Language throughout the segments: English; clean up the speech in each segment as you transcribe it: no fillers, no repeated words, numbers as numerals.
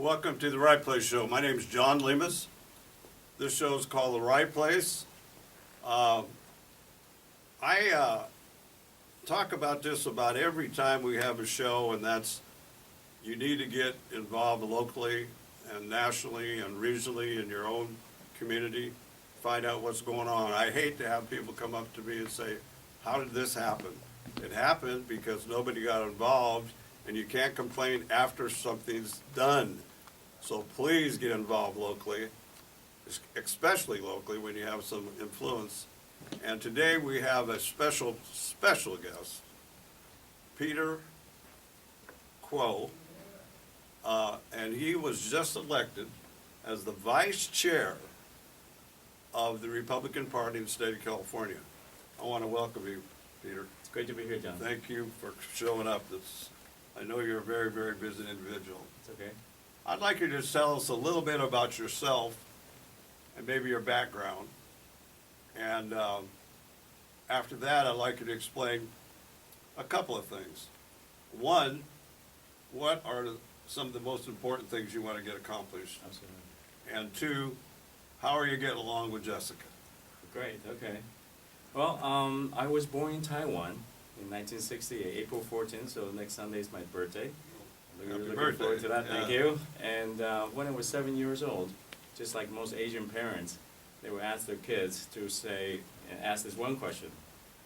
Welcome to the Right Place Show. My name is John Lemos. This show is called The Right Place. I talk about this about every time we have a show, and that's you need to get involved locally and nationally and regionally in your own community, find out what's going on. I hate to have people come up to me and say, how did this happen? It happened because nobody got involved, and you can't complain after something's done. So please get involved locally, especially locally when you have some influence. And today we have a special guest, Peter Quo, and he was just elected as the vice chair of the Republican Party in the state of California. I want to welcome you, Peter. It's great to be here, John. Thank you for showing up. I know you're a very, very busy individual. It's okay. I'd like you to tell us a little bit about yourself and maybe your background. And after that, I'd like you to explain a couple of things. One, what are some of the most important things you want to get accomplished? Absolutely. And two, how are you getting along with Jessica? Great, okay. Well, I was born in Taiwan in 1968, April 14th, so next Sunday is my birthday. Happy Looking birthday. forward to that, thank Yeah. you. And when I was 7 years old, just like most Asian parents, they would ask their kids to ask this one question: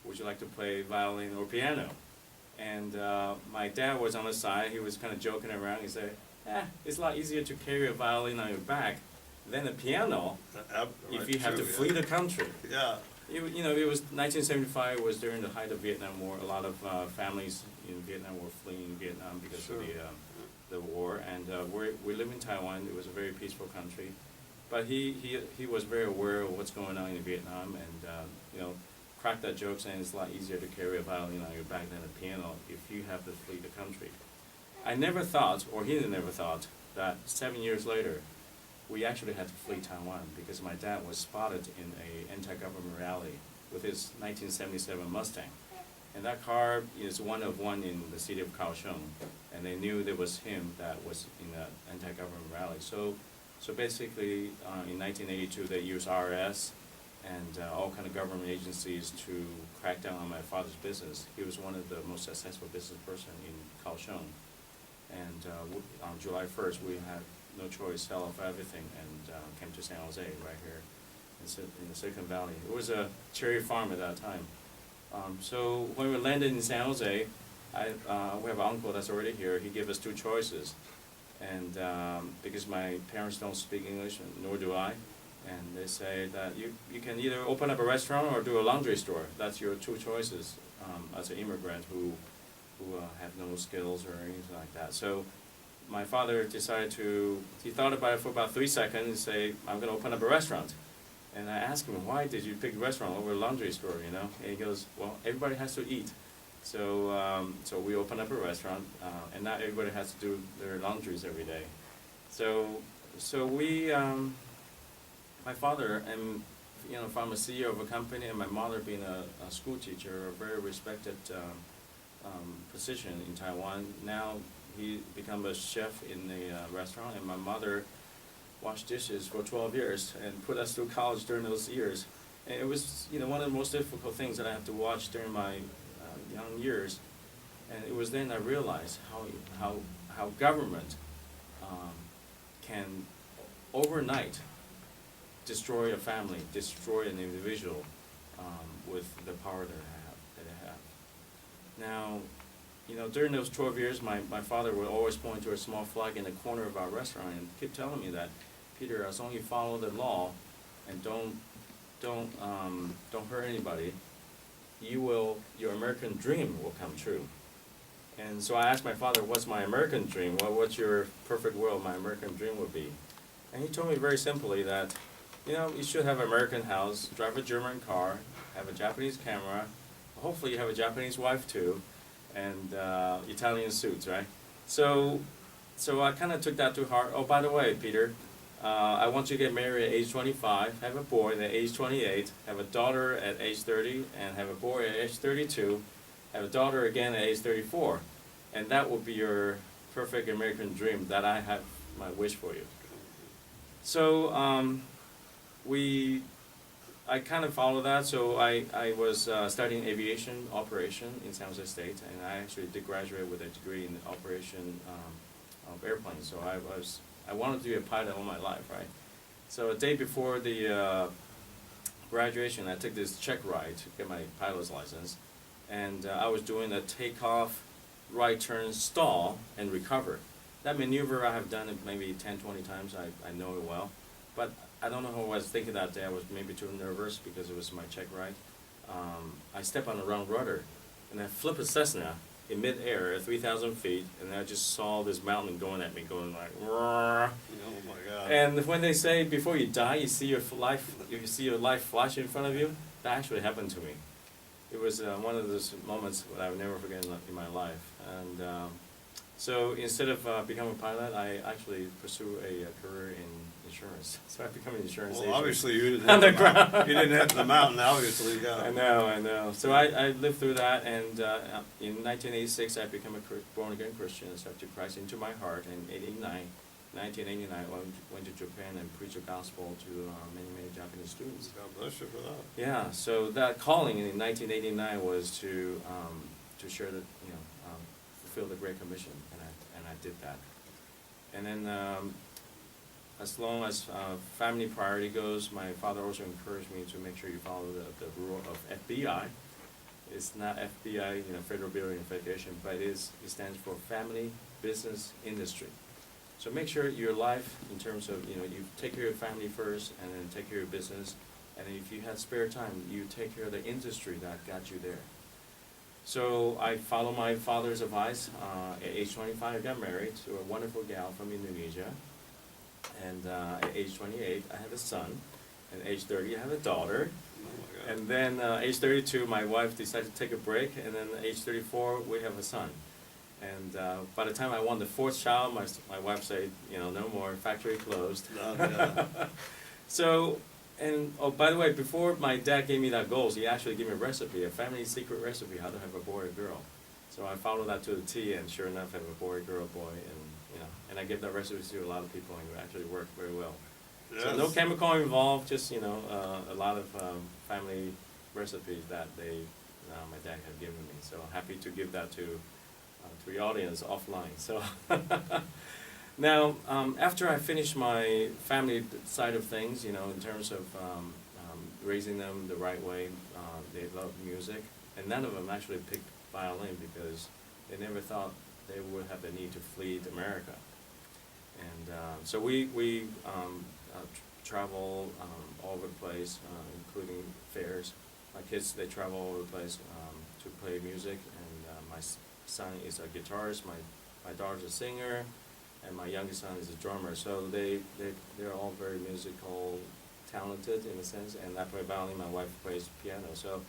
would you like to play violin or piano? And my dad was on the side, he was kind of joking around, he said, it's a lot easier to carry a violin on your back than a piano if you have to flee the country. Yeah. It was 1975, was during the height of Vietnam War. A lot of families in Vietnam were fleeing Vietnam because Sure. of the war. And we live in Taiwan. It was a very peaceful country. But he was very aware of what's going on in Vietnam, and cracked that joke saying it's a lot easier to carry a violin on your back than a piano if you have to flee the country. I never thought, or he never thought, that 7 years later, we actually had to flee Taiwan because my dad was spotted in an anti-government rally with his 1977 Mustang. And that car is one of one in the city of Kaohsiung. And they knew there was him that was in the anti-government rally. So basically, in 1982, they used RS and all kind of government agencies to crack down on my father's business. He was one of the most successful business person in Kaohsiung. And on July 1st, we had no choice, sell off everything, and came to San Jose right here in the Silicon Valley. It was a cherry farm at that time. So when we landed in San Jose, we have an uncle that's already here. He gave us two choices, and because my parents don't speak English, nor do I, and they say that you can either open up a restaurant or do a laundry store. That's your two choices as an immigrant who have no skills or anything like that. So my father decided he thought about it for about 3 seconds and say, I'm going to open up a restaurant. And I asked him, why did you pick a restaurant over a laundry store, And he goes, well, everybody has to eat. So we opened up a restaurant, and not everybody has to do their laundries every day. So we, my father, and from a CEO of a company, and my mother being a school teacher, a very respected position in Taiwan. Now he became a chef in the restaurant, and my mother washed dishes for 12 years and put us through college during those years. And it was, one of the most difficult things that I have to watch during my young years. And it was then I realized how government can overnight destroy a family, destroy an individual with the power that they have. Now, during those 12 years, my father would always point to a small flag in the corner of our restaurant and keep telling me that, Peter, as long as you follow the law and don't hurt anybody, your American dream will come true. And so I asked my father, what's my American dream? What's your perfect world my American dream would be? And he told me very simply that, you should have an American house, drive a German car, have a Japanese camera, hopefully you have a Japanese wife too, and Italian suits, right? So I kind of took that to heart. Oh, by the way, Peter, I want you to get married at age 25, have a boy at age 28, have a daughter at age 30, and have a boy at age 32, have a daughter again at age 34. And that will be your perfect American dream that I have my wish for you. So I kind of followed that. So I was studying aviation operation in San Jose State, and I actually did graduate with a degree in operation of airplanes. So I wanted to be a pilot all my life, right? So a day before the graduation, I took this check ride to get my pilot's license, and I was doing a takeoff, right turn, stall, and recover. That maneuver I have done it maybe 10, 20 times. I know it well, but I don't know how I was thinking that day. I was maybe too nervous because it was my check ride. I stepped on the wrong rudder, and I flipped a Cessna in midair at 3,000 feet, and I just saw this mountain going at me, going like, roar. Oh my God. And when they say before you die, you see your life flash in front of you, that actually happened to me. It was one of those moments that I will never forget in my life. And so instead of becoming a pilot, I actually pursue a career in insurance. So I became an insurance agent. Well, obviously you didn't On hit the the mountain. ground. You didn't hit the mountain, obviously. Yeah. I know. So I lived through that, and in 1986 I became a born-again Christian and accepted Christ into my heart. In 1989, I went to Japan and preached the gospel to many Japanese students. God bless you for that. Yeah, so that calling in 1989 was to share the, fulfill the Great Commission, and I did that. And then as long as family priority goes, my father also encouraged me to make sure you follow the rule of FBI. It's not FBI, Federal Bureau of Investigation, but it stands for Family Business Industry. So make sure your life, in terms of, you take care of your family first, and then take care of your business, and then if you have spare time, you take care of the industry that got you there. So I followed my father's advice. At age 25, I got married to a wonderful gal from Indonesia, and at age 28, I had a son, and at age 30, I had a daughter, Oh my God. and then age 32, my wife decided to take a break, and then at age 34, we have a son. And by the time I won the fourth child, my wife said, no more, factory closed. Yeah. So, and oh, by the way, before my dad gave me that goals, he actually gave me a recipe, a family secret recipe, how to have a boy or girl. So I followed that to the T, and sure enough, I have a boy, girl, boy, and I gave that recipe to a lot of people, and it actually worked very well. Yes. So no chemical involved, just a lot of family recipes that my dad had given me. So happy to give that to the audience offline. So now, after I finished my family side of things, in terms of raising them the right way, they love music, and none of them actually picked violin because they never thought they would have the need to flee to America. And so we travel all over the place, including fairs. My kids, they travel all over the place to play music, and my son is a guitarist, my daughter's a singer, and my youngest son is a drummer. So they're all very musical, talented in a sense, and I play violin, my wife plays piano. So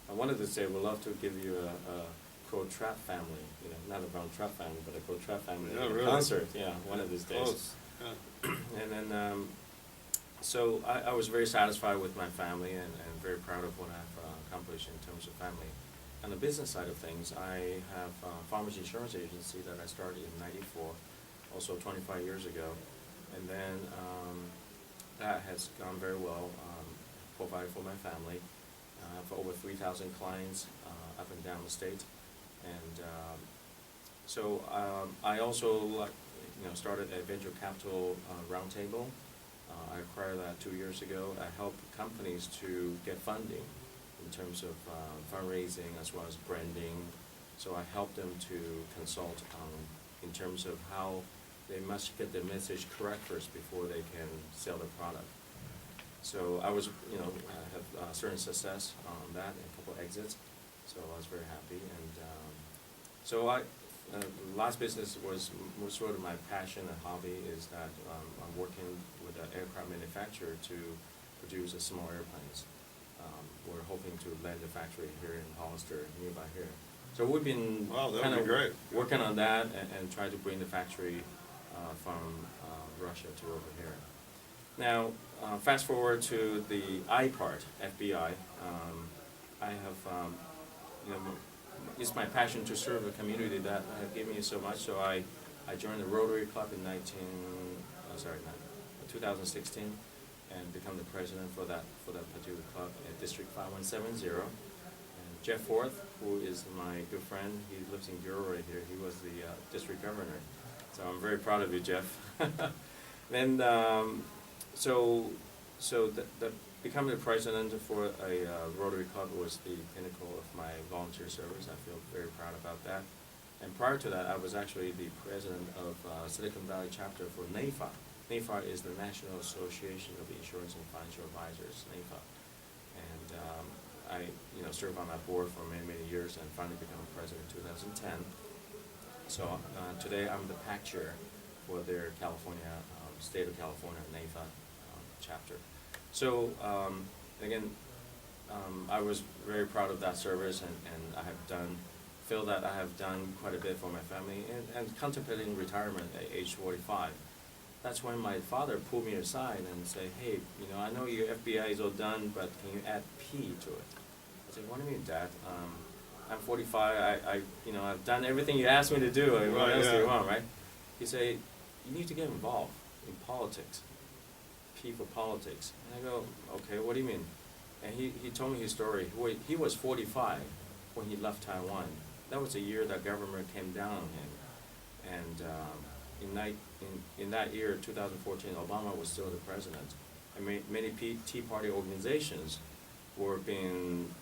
I wanted to say we'd love to give you a Crow-Trap family, not a Brown Trap family, but a Crow-Trap family Really? concert, one of these days. Close. Yeah. And then, so I was very satisfied with my family and very proud of what I've accomplished in terms of family. On the business side of things, I have a farmers insurance agency that I started in '94, also 25 years ago. And then that has gone very well, provided for my family. I have over 3,000 clients up and down the state. And so I also started a venture capital roundtable. I acquired that 2 years ago. I help companies to get funding in terms of fundraising as well as branding. So I help them to consult in terms of how they must get the message correct first before they can sell the product. So I was, I have certain success on that and a couple exits. So I was very happy. And so last business was sort of my passion and hobby is that I'm working with an aircraft manufacturer to produce small airplanes. We're hoping to land the factory here in Hollister, nearby here. So we've been That would be great. working on that and try to bring the factory from Russia to over here. Now, fast forward to the I part, FBI. I have, it's my passion to serve a community that have given me so much. So I joined the Rotary Club in not 2016, and become the president for that particular club at District 5170. And Jeff Forth, who is my good friend, he lives in Bureau right here. He was the district governor. So I'm very proud of you, Jeff. Then, so the becoming the president for a Rotary Club was the pinnacle of my volunteer service. I feel very proud about that. And prior to that, I was actually the president of Silicon Valley chapter for NAFA. NAFA is the National Association of Insurance and Financial Advisors, NAFA. And I served on that board for many, many years and finally became president in 2010. So today I'm the PAC chair for their California, state of California NAFA chapter. So again, I was very proud of that service, and I have feel that I have done quite a bit for my family, and contemplating retirement at age 45. That's when my father pulled me aside and said, hey, I know your FBI is all done, but can you add P to it? I said, what do you mean, Dad? I'm 45, I've done everything you asked me to do. I mean, what else do you want, right? He said, you need to get involved in politics. P for politics. And I go, okay, what do you mean? And he told me his story. He was 45 when he left Taiwan. That was the year that government came down on him. And in that year, 2014, Obama was still the president. I mean, many Tea Party organizations were being,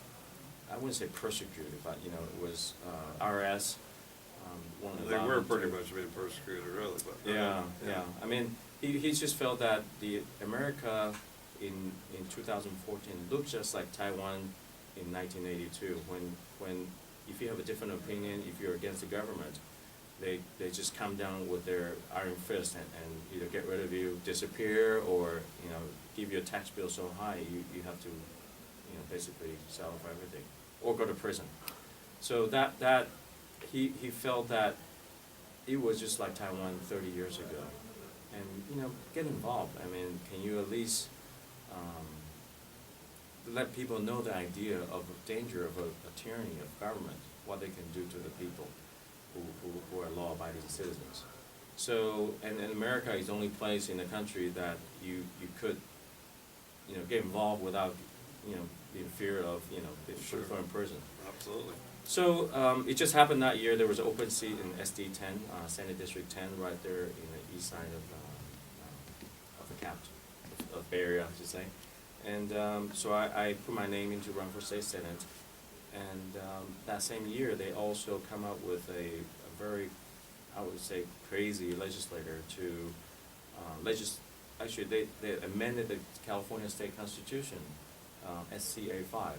I wouldn't say persecuted, but it was RS. They were pretty much being persecuted, really. But yeah. I mean, he just felt that the America in 2014 looked just like Taiwan in 1982, when if you have a different opinion, if you're against the government, they just come down with their iron fist and either get rid of you, disappear, or give you a tax bill so high you have to basically sell for everything or go to prison. So that he felt that it was just like Taiwan 30 years ago, and get involved. I mean, can you at least let people know the idea of the danger of a tyranny of government, what they can do to the people who are law-abiding citizens. So, and America is the only place in the country that you could, get involved without, being fear of, being Sure. put in prison. Absolutely. So, it just happened that year there was an open seat in SD 10, Senate District 10, right there in the east side of the capital, of Bay Area, I should say. And so I put my name in to run for state senate. And that same year, they also come up with a very, I would say, crazy legislator to actually they amended the California State Constitution, SCA 5.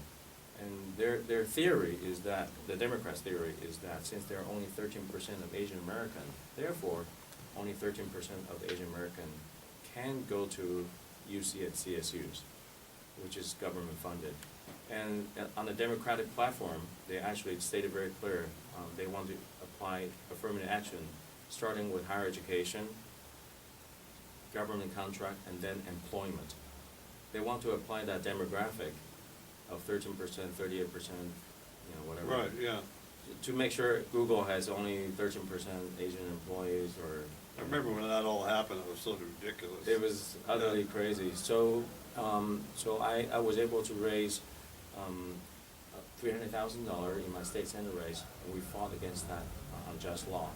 And their theory is that, the Democrats' theory is that since there are only 13% of Asian American, therefore only 13% of Asian American can go to UC at CSUs, which is government funded. And on the Democratic platform, they actually stated very clear, they want to apply affirmative action, starting with higher education, government contract, and then employment. They want to apply that demographic of 13%, 38%, whatever. Right, yeah. To make sure Google has only 13% Asian employees, or... I remember when that all happened, it was so ridiculous. It was utterly crazy. So I was able to raise $300,000 in my state senate race, and we fought against that unjust law,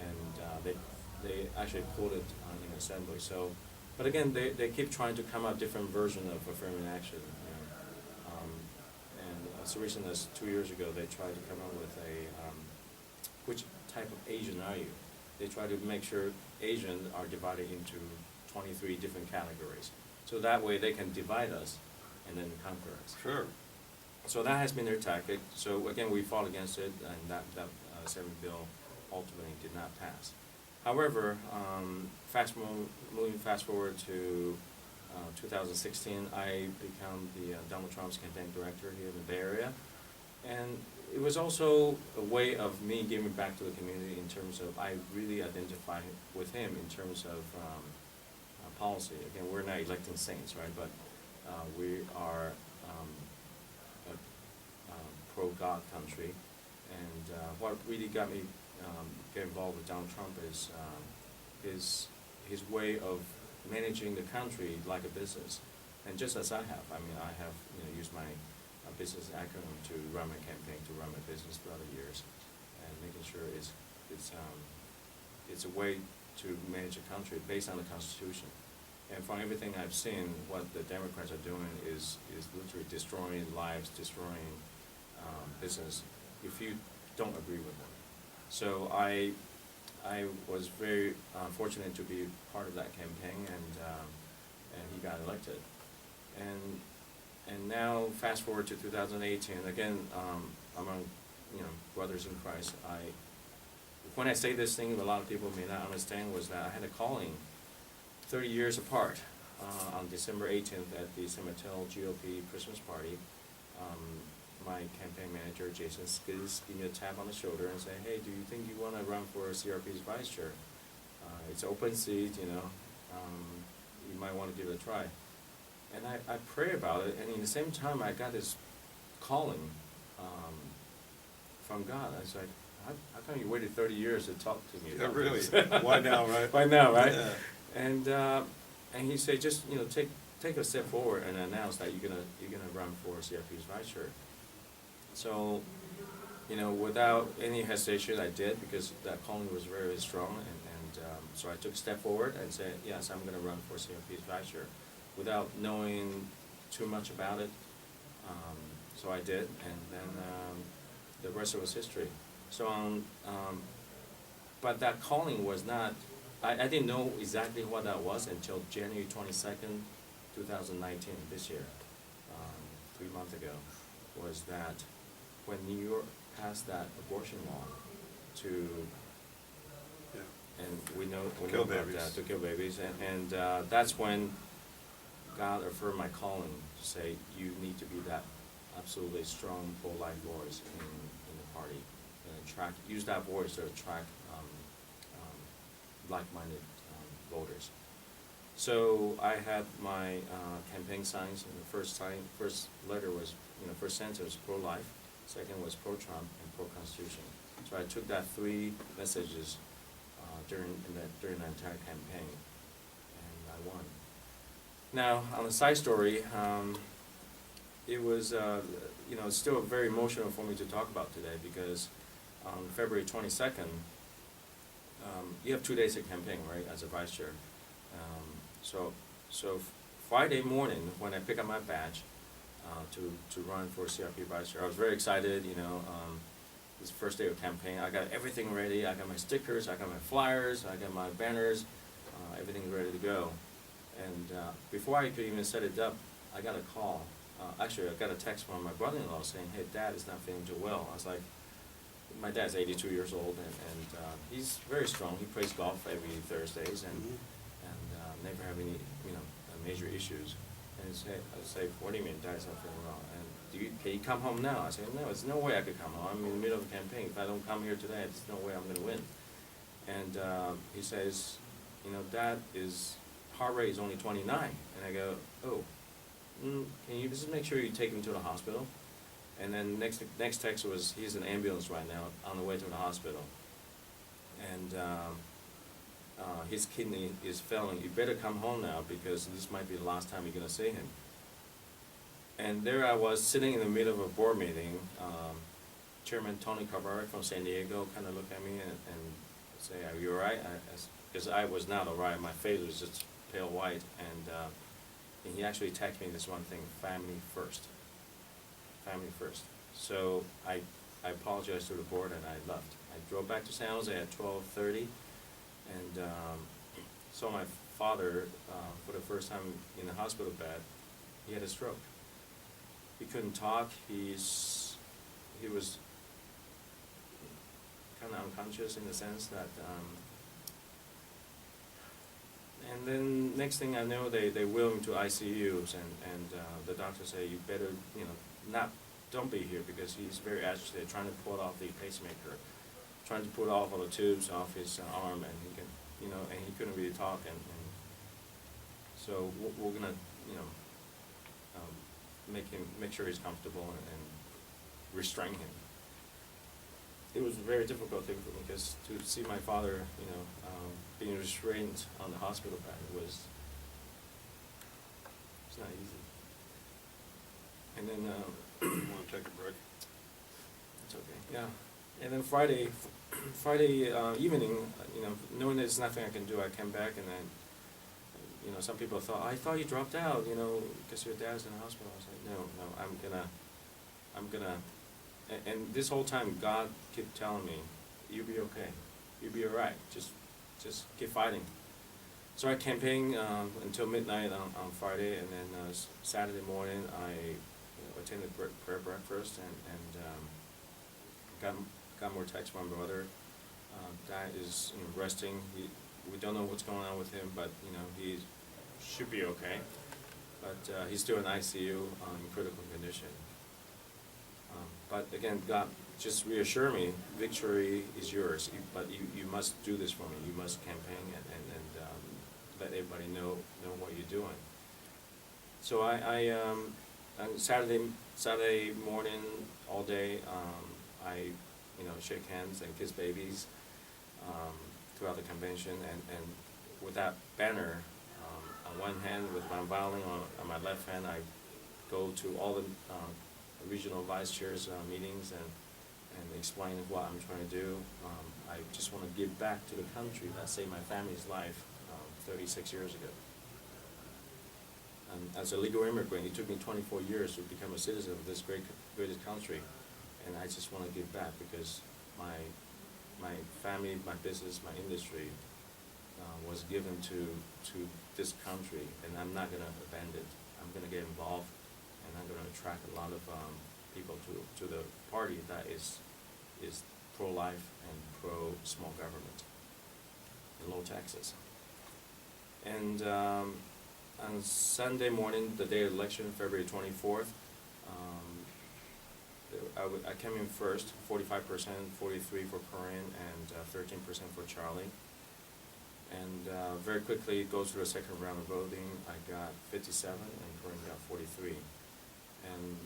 and they actually pulled it in assembly. So, but again, they keep trying to come up different version of affirmative action. And as recent as 2 years ago, they tried to come up with which type of Asian are you? They try to make sure Asians are divided into 23 different categories. So that way they can divide us and then conquer us. Sure. So that has been their tactic. So again, we fought against it, and that Senate bill ultimately did not pass. However, moving fast forward to 2016, I became the Donald Trump's campaign director here in the Bay Area, and it was also a way of me giving back to the community in terms of I really identify with him in terms of policy. Again, we're not electing saints, right? But we are a pro-God country, and what really got me get involved with Donald Trump is his way of managing the country like a business, and just as I have. I mean, I have used my business acumen to run my campaign, to run my business throughout the years, and making sure it's a way to manage a country based on the Constitution. And from everything I've seen, what the Democrats are doing is literally destroying lives, destroying business, if you don't agree with them. So I was very fortunate to be part of that campaign, and he got elected. And now, fast forward to 2018, again, among brothers in Christ, when I say this thing, a lot of people may not understand, was that I had a calling 30 years apart on December 18th at the San Mateo GOP Christmas party. My campaign manager, Jason Skis, gave me a tap on the shoulder and say, hey, do you think you want to run for CRP's vice chair? It's an open seat, you might want to give it a try. And I prayed about it, and in the same time, I got this calling from God. I was like, how come you waited 30 years to talk to me? Yeah, really? Why now, right? Why now, right? Yeah. And he said, just take a step forward and announce that you're gonna run for CRP's vice chair. So, without any hesitation, I did, because that calling was very, very strong, and so I took a step forward and said, yes, I'm gonna run for CRP's vice chair, without knowing too much about it. So I did, and then the rest was history. So, but that calling was not, I didn't know exactly what that was until January 22nd, 2019, this year, 3 months ago, was that when New York passed that abortion law to, and we know Kill about babies. that, to kill babies, and that's when God affirmed my calling to say, you need to be that absolutely strong pro-life voice in the party, and use that voice to attract like-minded voters. So I had my campaign signs, and the first letter was, first sentence was pro-life, second was pro-Trump, and pro-Constitution. So I took that 3 messages during the entire campaign, and I won. Now, on the side story, it was, it's still very emotional for me to talk about today, because on February 22nd, you have 2 days of campaign, right, as a vice chair. So Friday morning, when I pick up my badge to run for CRP vice chair, I was very excited. This first day of campaign, I got everything ready. I got my stickers, I got my flyers, I got my banners, everything's ready to go. And before I could even set it up, I got a call. Actually, I got a text from my brother-in-law saying, hey, Dad is not feeling too well. I was like, my dad's 82 years old, and he's very strong. He plays golf every Thursdays, and never have any major issues. And I say, what do you mean, Dad's not feeling well? And can you come home now? I said, no, there's no way I could come home. I'm in the middle of the campaign. If I don't come here today, there's no way I'm going to win. And he says, Dad, his heart rate is only 29. And I go, oh, can you just make sure you take him to the hospital? And then next text was, he's in ambulance right now on the way to the hospital. And his kidney is failing. You better come home now, because this might be the last time you're going to see him. And there I was, sitting in the middle of a board meeting. Chairman Tony Carvara from San Diego kind of looked at me and say, are you all right? Because I was not all right. My face was just pale white. And he actually texted me this one thing, family first. Family first. So I apologized to the board, and I left. I drove back to San Jose at 12:30, and saw my father for the first time in the hospital bed. He had a stroke. He couldn't talk. He was kind of unconscious, in the sense that. And then next thing I know, they wheeled him to ICUs, and the doctor said, you better don't be here, because he's very agitated, trying to pull off the pacemaker, trying to pull off all the tubes off his arm, and and he couldn't really talk, and so we're gonna make sure he's comfortable and restrain him. it was a very difficult thing for me because to see my father, being restrained on the hospital bed was it's not easy. And then You wanna take a break? it's okay. Yeah. And then Friday evening, knowing there's nothing I can do, I came back and then, some people thought, I thought you dropped out, because your dad's in the hospital. I was like, no, I'm gonna, and this whole time God kept telling me, you'll be okay, you'll be all right, just keep fighting. So I campaigned until midnight on Friday, and then Saturday morning I attended prayer breakfast and got more texts from my brother. Dad is resting. We don't know what's going on with him, but he should be okay. But he's still in ICU in critical condition. But again, God just reassure me, victory is yours. But you must do this for me. You must campaign and let everybody know what you're doing. So I on Saturday morning all day, I shake hands and kiss babies throughout the convention, and with that banner on one hand, with my violin on my left hand, I go to all the regional vice chairs meetings and explain what I'm trying to do. I just want to give back to the country that saved my family's life 36 years ago. As a legal immigrant, it took me 24 years to become a citizen of this greatest country, and I just want to give back because my family, my business, my industry was given to this country, and I'm not going to abandon it. I'm going to get involved, and I'm going to attract a lot of people to the party that is pro-life and pro-small government in low taxes. And on Sunday morning, the day of election, February 24th, I came in first, 45%, 43% for Corinne, and 13% for Charlie. And very quickly, it goes through a second round of voting. I got 57, and Corinne got 43. And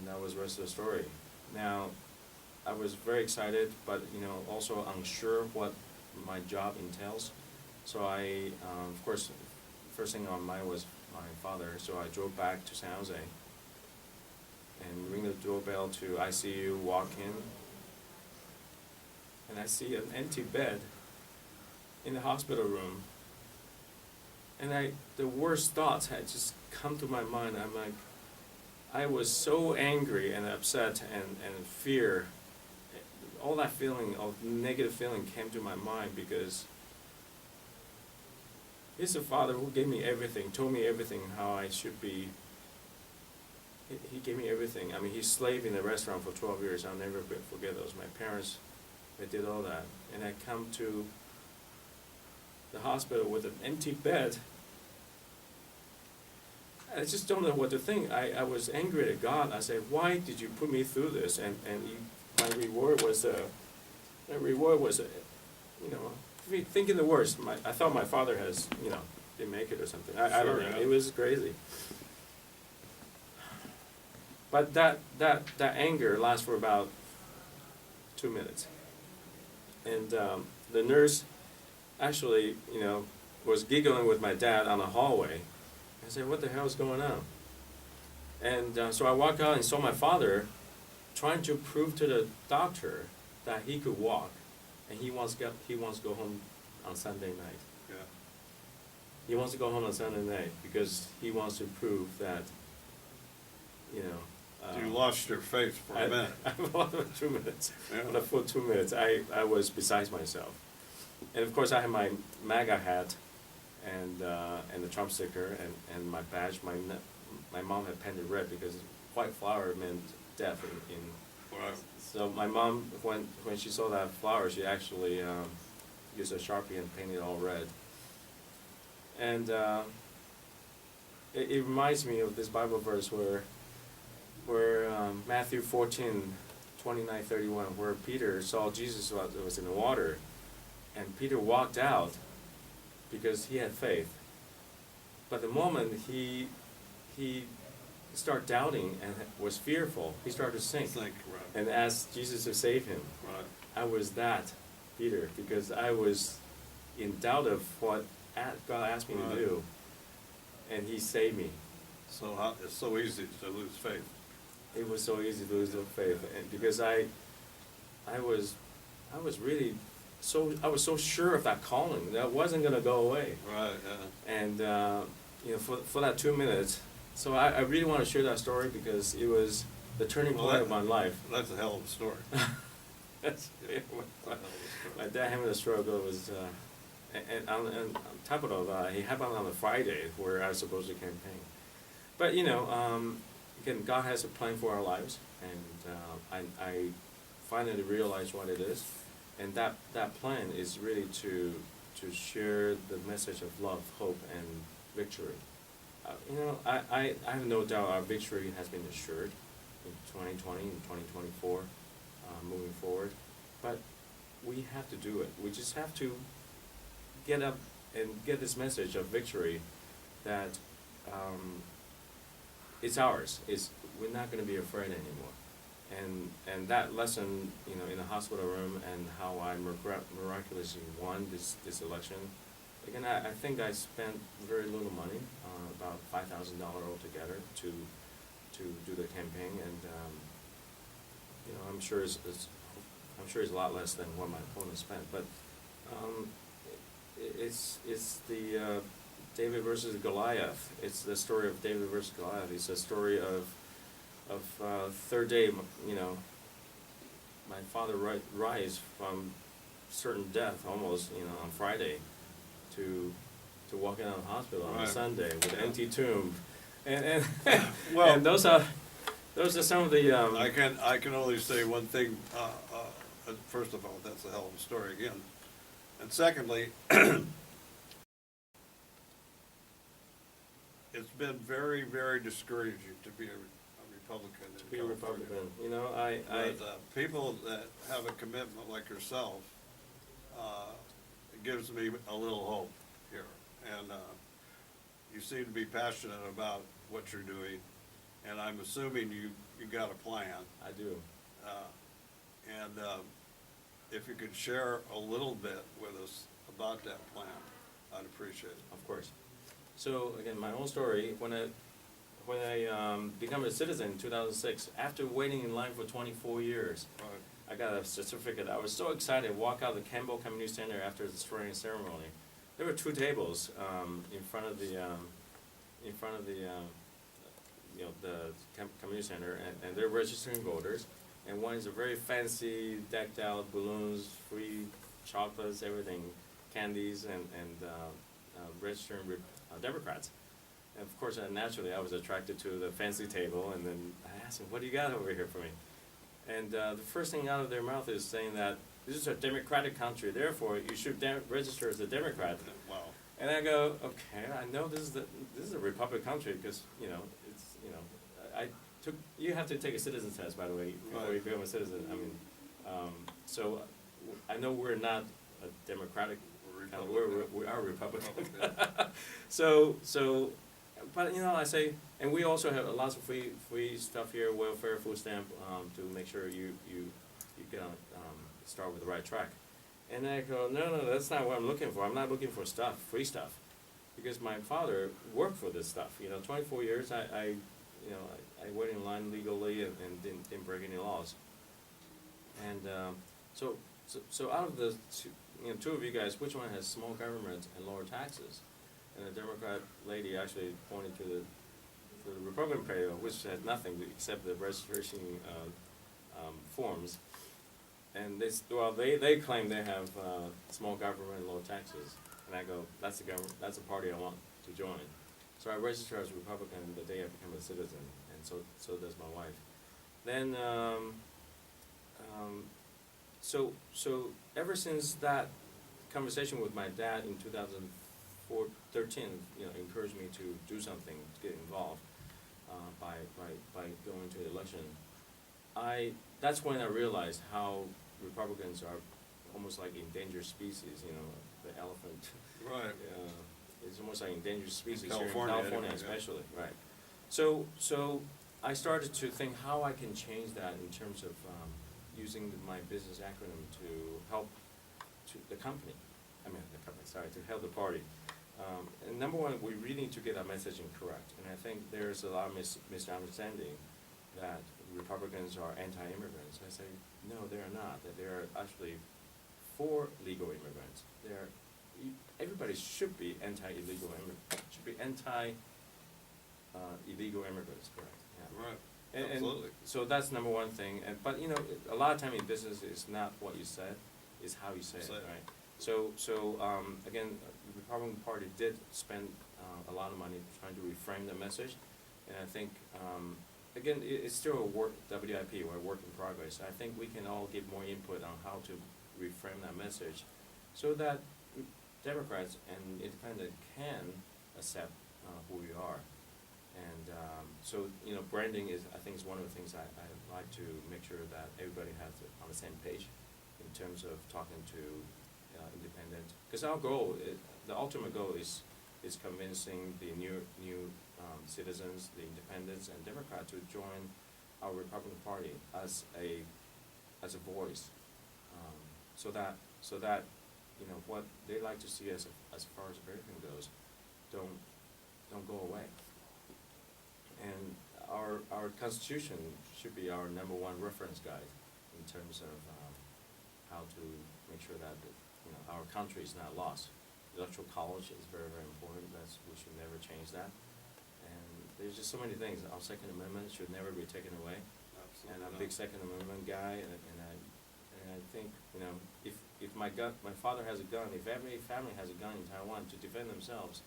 that was the rest of the story. Now, I was very excited, but also unsure what my job entails. So I, of course, first thing on mind was my father. So I drove back to San Jose and ring the doorbell to ICU, walk in, and I see an empty bed in the hospital room. And the worst thoughts had just come to my mind. I'm like, I was so angry and upset and fear. All that feeling of negative feeling came to my mind because he's the father who gave me everything, told me everything, how I should be. He gave me everything. I mean, he slaved in a restaurant for 12 years. I'll never forget those. My parents, they did all that. And I come to the hospital with an empty bed. I just don't know what to think. I was angry at God. I said, why did you put me through this? And my reward was thinking the worst. I thought my father didn't make it or something. I don't know. Yeah. It was crazy. But that anger lasts for about 2 minutes. And the nurse actually, was giggling with my dad on the hallway. I said, what the hell is going on? And so I walked out and saw my father trying to prove to the doctor that he could walk, and he wants to go home on Sunday night. Yeah. He wants to go home on Sunday night because he wants to prove that, You lost your faith for a minute. I lost for 2 minutes. Yeah. For the full 2 minutes, I was beside myself. And of course, I had my MAGA hat and the Trump sticker and my badge. My mom had painted red because white flower meant death in Right. So my mom, when she saw that flower, she actually used a Sharpie and painted it all red. And it reminds me of this Bible verse where Matthew 14:29-31, where Peter saw Jesus was in the water, and Peter walked out because he had faith. But the moment he started doubting and was fearful, he started to sink Think, right. and asked Jesus to save him. Right. I was that Peter, because I was in doubt of what God asked me Right. to do, and He saved me. So it's so easy to lose faith. It was so easy to lose the faith, and because I was really I was so sure of that calling that wasn't gonna go away. Right, yeah. And you know, for that 2 minutes, so I really want to share that story because it was the turning Well, point that- of my life. That's a hell of a story. That's, Yeah, that's a hell of a my story. dad having a stroke was, and on top of it, he happened on a Friday where I was supposed to campaign. But you know, again, God has a plan for our lives, and I finally realized what it is, and that plan is really to share the message of love, hope, and victory. You know, I have no doubt our victory has been assured in 2020 and 2024, moving forward. But we have to do it. We just have to get up and get this message of victory that it's ours. We're not going to be afraid anymore. And that lesson, you know, in the hospital room, and how I miraculously won this election. Again, I think I spent very little money, about $5,000 altogether, to do the campaign, and you know, I'm sure it's a lot less than what my opponent spent, but it's the David versus Goliath. It's the story of David versus Goliath. It's a story of third day. You know, my father rise from certain death almost. You know, on Friday, to walking out of the hospital on Right. a Sunday with an Yeah. empty tomb, and Well- and those are some of the I can only say one thing, first of all, that's a hell of a story again. And secondly, it's been very, very discouraging to be a Republican in be a California. Republican. You know, I But people that have a commitment like yourself, it gives me a little hope here. And you seem to be passionate about what you're doing, and I'm assuming you got a plan. I do. And if you could share a little bit with us about that plan, I'd appreciate it. Of course. So again, my own story. When I became a citizen in 2006, after waiting in line for 24 years, Right. I got a certificate. I was so excited. Walk out of the Campbell Community Center after the swearing ceremony. There were two tables in front of the you know, the community center, and they're registering voters. And one is a very fancy, decked out balloons, free chocolates, everything, candies, and registering Democrats. And of course, naturally, I was attracted to the fancy table, and then I asked him, "What do you got over here for me?" And the first thing out of their mouth is saying that this is a democratic country, therefore you should register as a Democrat. Wow. And I go, okay, I know this is a republic country, because you know you have to take a citizen test, by the way, before Right. you become a citizen. I mean, so I know we're not a democratic country. We are a republican. So, but you know, I say, and we also have lots of free stuff here, welfare, food stamp, to make sure you get on, start with the right track. And I go, no, that's not what I'm looking for. I'm not looking for free stuff, because my father worked for this stuff. You know, 24 years, I waited in line legally and didn't break any laws. And so out of the two of you guys, which one has small government and lower taxes? And the Democrat lady actually pointed to the Republican Party, which had nothing except the registration forms. And they claim they have small government and low taxes. And I go, that's the party I want to join. So I registered as a Republican the day I became a citizen, and so does my wife. Then, so ever since that conversation with my dad in 2013, you know, encouraged me to do something, to get involved by going to the election. That's when I realized how Republicans are almost like endangered species. You know, the elephant. Right. It's almost like endangered species here in California, California, anyway, yeah. especially, right? So I started to think how I can change that in terms of using my business acronym to help the company. Sorry, to help the party. And number one, we really need to get our messaging correct. And I think there's a lot of misunderstanding that Republicans are anti-immigrants. I say, no, they're not. That they're actually for legal immigrants. Everybody should be anti-illegal immigrants. Should be illegal immigrants, correct? Yeah. Right. And Absolutely. so that's number one thing. But a lot of time in business, it's not what you said, it's how you say it, right? So again, the Republican Party did spend a lot of money trying to reframe the message, and I think again, it's still a WIP, or a work in progress. I think we can all give more input on how to reframe that message, so that Democrats and Independents can accept who we are. And so branding I think is one of the things I like to make sure that everybody has it on the same page in terms of talking to independent. Because our goal, the ultimate goal is convincing the new citizens, the independents and Democrats to join our Republican Party as a voice, so that what they like to see as far as American goes, don't go away. And our Constitution should be our number one reference guide in terms of how to make sure that our country is not lost. Electoral college is very, very important. We should never change that. And there's just so many things. Our Second Amendment should never be taken away. Absolutely. And I'm a big Second Amendment guy, and I think if my father has a gun, if every family has a gun in Taiwan to defend themselves,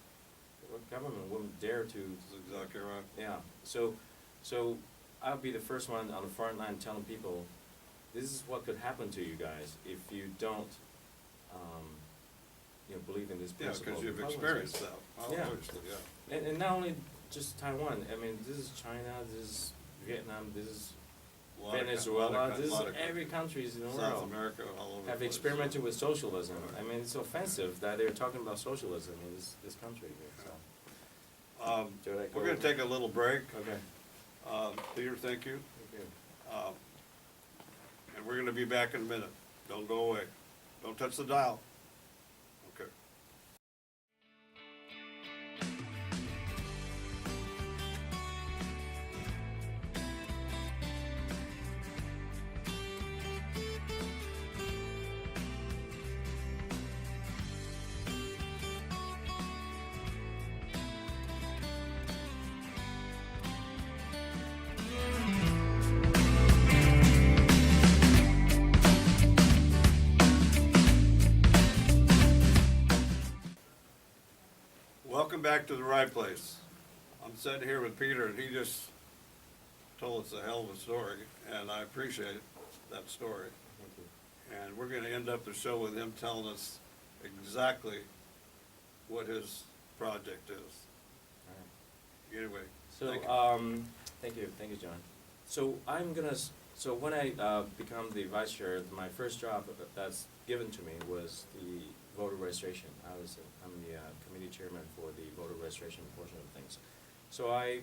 the government wouldn't dare to. That's exactly right. Yeah. So I'll be the first one on the front line telling people, this is what could happen to you guys if you don't, believe in this Yeah, principle. because you've Republicans. experienced that. Yeah. Obviously, yeah. And not only just Taiwan. I mean, this is China. This is Vietnam. This is A lot of Venezuela. This is lot of every country in the world. South America, all over the Have place. experimented with socialism. Right. I mean, it's offensive that they're talking about socialism in this country here. So. Should I go We're going to over? take a little break. Okay. Peter, thank you. Thank you. And we're going to be back in a minute. Don't go away. Don't touch the dial. Okay. Welcome back to the right place. I'm sitting here with Peter, and he just told us a hell of a story, and I appreciate that story. Thank you. And we're going to end up the show with him telling us exactly what his project is. All right. Anyway, So, thank you. thank you, John. So so when I become the vice chair, my first job that's given to me was the voter registration. I'm the committee chairman for the voter registration portion of things. So I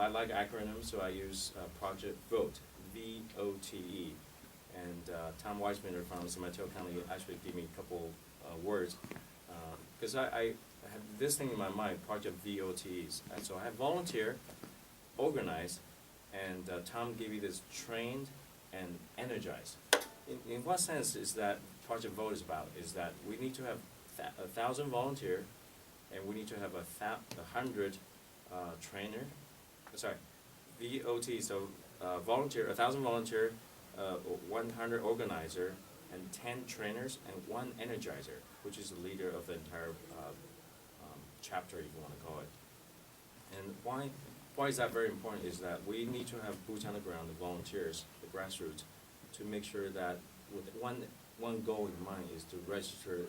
like acronyms, so I use Project VOTE, VOTE. And Tom Weismaner from San Mateo County actually gave me a couple words, because I have this thing in my mind, Project VOTEs. And so I have volunteer, organize, and Tom gave me this trained and energized. In what sense is that Project VOTE is about? Is that we need to have 1,000 volunteer, and we need to have 100 trainer. Sorry, VOT. So volunteer, 1,000 volunteer, 100 organizer, and 10 trainers, and 1 energizer, which is the leader of the entire chapter, if you want to call it. And why is that very important is that we need to have boots on the ground, the volunteers, the grassroots, to make sure that with one goal in mind is to register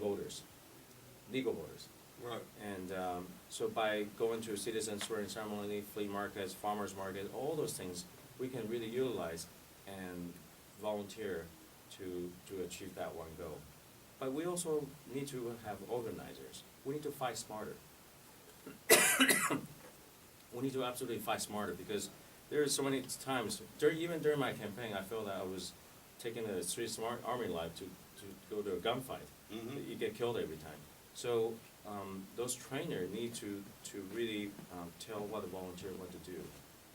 voters, legal voters. Right. And so by going to citizen swearing ceremony, flea markets, farmers market, all those things, we can really utilize and volunteer to achieve that one goal. But we also need to have organizers. We need to fight smarter. We need to absolutely fight smarter, because there are so many times, even during my campaign, I felt that I was taking a Swiss Army life to go to a gunfight. Mhm. You get killed every time. So those trainers need to really tell what the volunteer what to do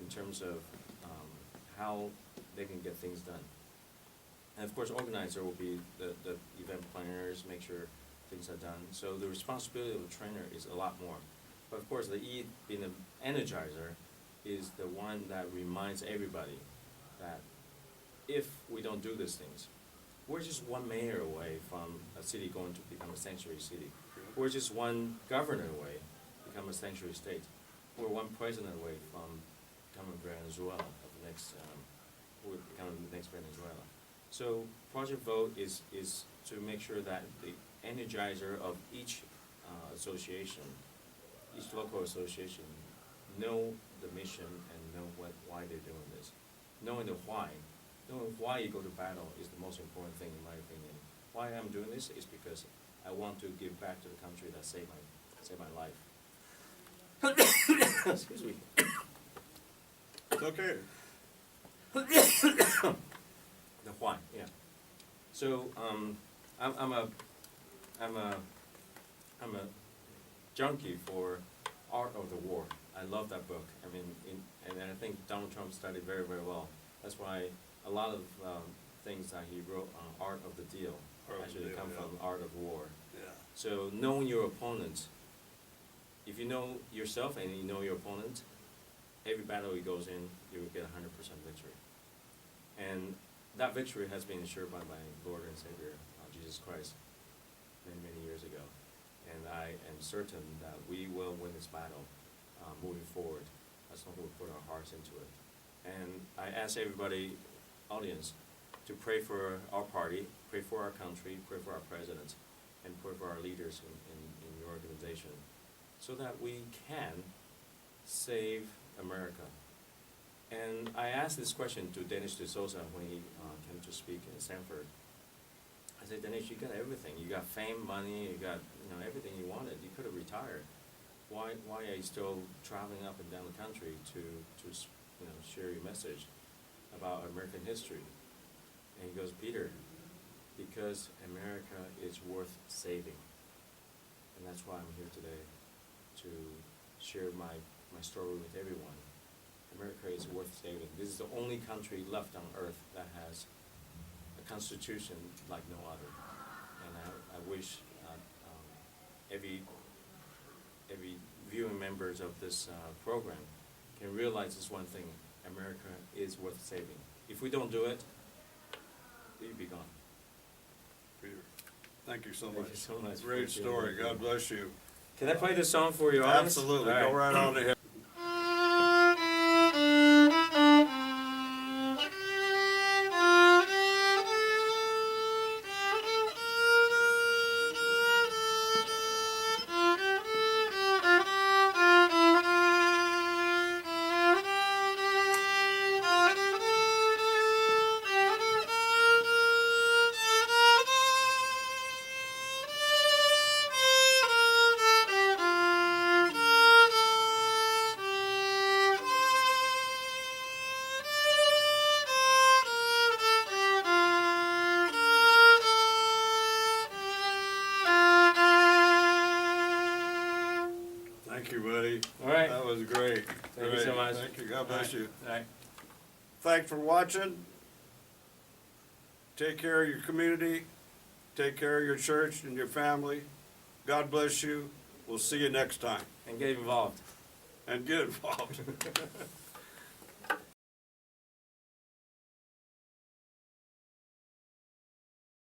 in terms of how they can get things done. And of course, organizer will be the event planners, make sure things are done. So the responsibility of the trainer is a lot more. But of course, the E, being an energizer, is the one that reminds everybody that if we don't do these things, we're just one mayor away from a city going to become a sanctuary city. We're just one governor away to become a sanctuary state. We're one president away from becoming Venezuela of the next, we're becoming the next Venezuela. So Project Vote is to make sure that the energizer of each association, each local association, know the mission and know why they're doing this. Knowing the why. Knowing why you go to battle is the most important thing in my opinion. Why I'm doing this is because I want to give back to the country that saved my life. Excuse me. It's okay. The why, yeah. So I'm a junkie for Art of the War. I love that book. I mean, and I think Donald Trump studied very, very well. That's why a lot of things that he wrote on Art of the Deal actually come from Art of War. Yeah. So knowing your opponent, if you know yourself and you know your opponent, every battle he goes in, you will get 100% victory. And that victory has been ensured by my Lord and Savior, Jesus Christ, many, many years ago. And I am certain that we will win this battle moving forward as long as we put our hearts into it. And I ask everybody, audience, to pray for our party, pray for our country, pray for our president, and pray for our leaders in your organization, so that we can save America. And I asked this question to Dennis D'Souza when he came to speak in Stanford. I said, Dennis, you got everything. You got fame, money, you got everything you wanted. You could have retired. Why are you still traveling up and down the country to share your message about American history? And he goes, Peter, because America is worth saving. And that's why I'm here today, to share my story with everyone. America is worth saving. This is the only country left on earth that has a constitution like no other. And I wish every viewing members of this program can realize this one thing: America is worth saving. If we don't do it, we'd be gone. Peter, thank you so much. Thank you so much. Great story. God bless you. Can I play this song for your audience? Absolutely. All Go right on ahead. Thank you, buddy. All right. That was great. Thank you so Great. much. Thank you. God bless you. All right. Thanks for watching. Take care of your community. Take care of your church and your family. God bless you. We'll see you next time. And get involved. And get involved.